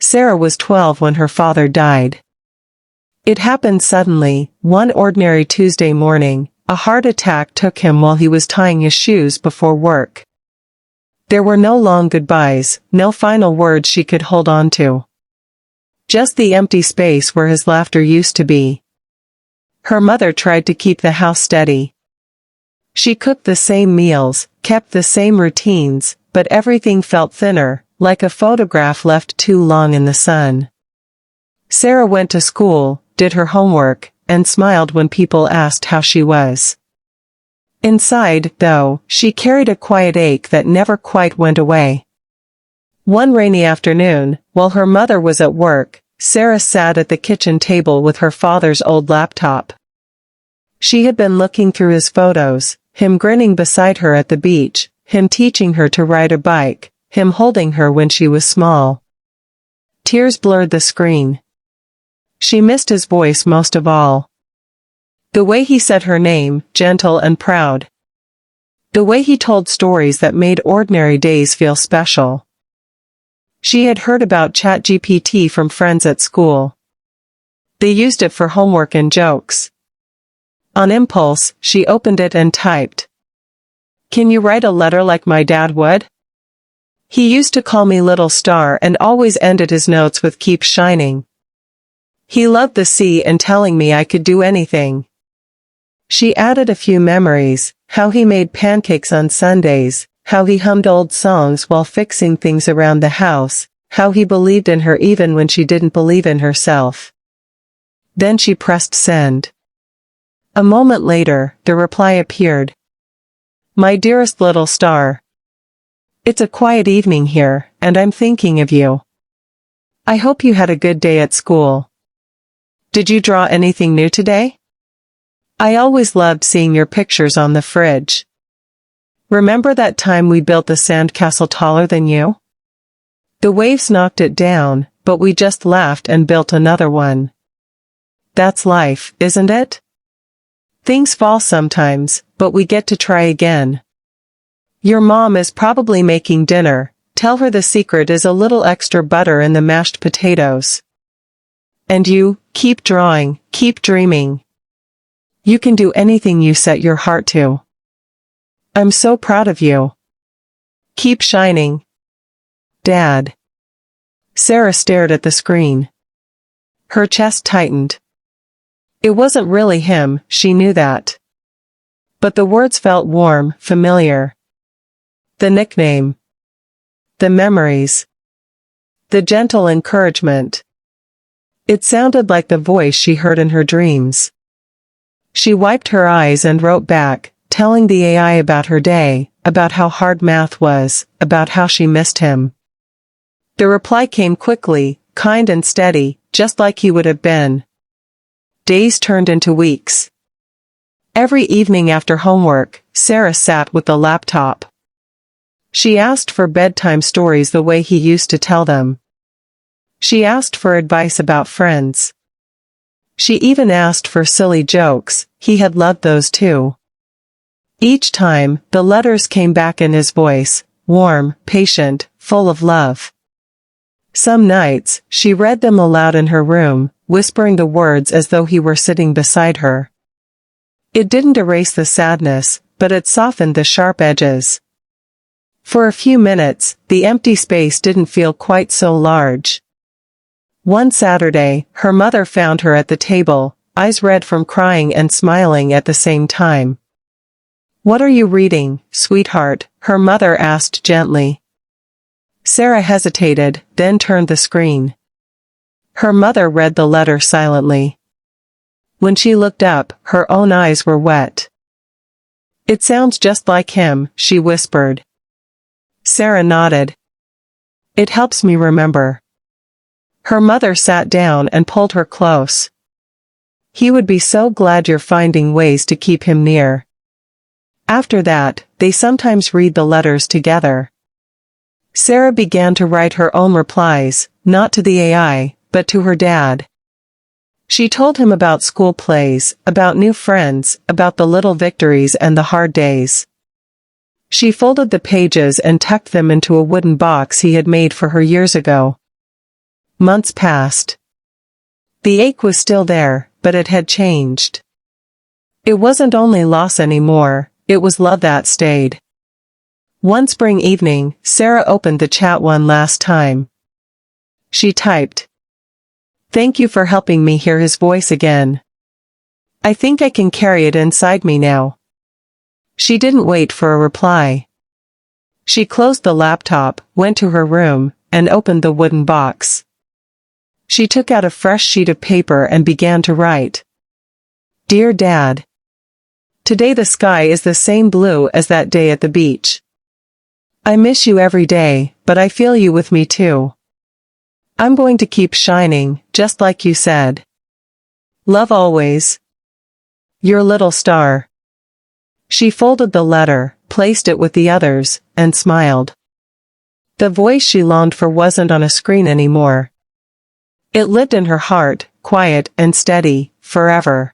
Sarah was 12 when her father died. It happened suddenly, one ordinary Tuesday morning. A heart attack took him while he was tying his shoes before work. There were no long goodbyes, no final words she could hold on to. Just the empty space where his laughter used to be. Her mother tried to keep the house steady. She cooked the same meals, kept the same routines, but everything felt thinner, like a photograph left too long in the sun. Sarah went to school, did her homework, and smiled when people asked how she was. Inside, though, she carried a quiet ache that never quite went away. One rainy afternoon, while her mother was at work, Sarah sat at the kitchen table with her father's old laptop. She had been looking through his photos, him grinning beside her at the beach, him teaching her to ride a bike, him holding her when she was small. Tears blurred the screen. She missed his voice most of all. The way he said her name, gentle and proud. The way he told stories that made ordinary days feel special. She had heard about ChatGPT from friends at school. They used it for homework and jokes. On impulse, she opened it and typed, "Can you write a letter like my dad would? He used to call me Little Star and always ended his notes with keep shining. He loved the sea and telling me I could do anything." She added a few memories, how he made pancakes on Sundays, how he hummed old songs while fixing things around the house, how he believed in her even when she didn't believe in herself. Then she pressed send. A moment later, the reply appeared. "My dearest little star. It's a quiet evening here, and I'm thinking of you. I hope you had a good day at school. Did you draw anything new today? I always loved seeing your pictures on the fridge. Remember that time we built the sandcastle taller than you? The waves knocked it down, but we just laughed and built another one. That's life, isn't it? Things fall sometimes, but we get to try again. Your mom is probably making dinner. Tell her the secret is a little extra butter in the mashed potatoes. And you, keep drawing, keep dreaming. You can do anything you set your heart to. I'm so proud of you. Keep shining. Dad." Sarah stared at the screen. Her chest tightened. It wasn't really him, she knew that. But the words felt warm, familiar. The nickname. The memories. The gentle encouragement. It sounded like the voice she heard in her dreams. She wiped her eyes and wrote back, telling the AI about her day, about how hard math was, about how she missed him. The reply came quickly, kind and steady, just like he would have been. Days turned into weeks. Every evening after homework, Sarah sat with the laptop. She asked for bedtime stories the way he used to tell them. She asked for advice about friends. She even asked for silly jokes, he had loved those too. Each time, the letters came back in his voice, warm, patient, full of love. Some nights, she read them aloud in her room, whispering the words as though he were sitting beside her. It didn't erase the sadness, but it softened the sharp edges. For a few minutes, the empty space didn't feel quite so large. One Saturday, her mother found her at the table, eyes red from crying and smiling at the same time. "What are you reading, sweetheart?" her mother asked gently. Sarah hesitated, then turned the screen. Her mother read the letter silently. When she looked up, her own eyes were wet. "It sounds just like him," she whispered. Sarah nodded. "It helps me remember." Her mother sat down and pulled her close. "He would be so glad you're finding ways to keep him near." After that, they sometimes read the letters together. Sarah began to write her own replies, not to the AI, but to her dad. She told him about school plays, about new friends, about the little victories and the hard days. She folded the pages and tucked them into a wooden box he had made for her years ago. Months passed. The ache was still there, but it had changed. It wasn't only loss anymore, it was love that stayed. One spring evening, Sarah opened the chat one last time. She typed, "Thank you for helping me hear his voice again. I think I can carry it inside me now." She didn't wait for a reply. She closed the laptop, went to her room, and opened the wooden box. She took out a fresh sheet of paper and began to write. "Dear Dad. Today the sky is the same blue as that day at the beach. I miss you every day, but I feel you with me too. I'm going to keep shining, just like you said. Love always. Your little star." She folded the letter, placed it with the others, and smiled. The voice she longed for wasn't on a screen anymore. It lived in her heart, quiet and steady, forever.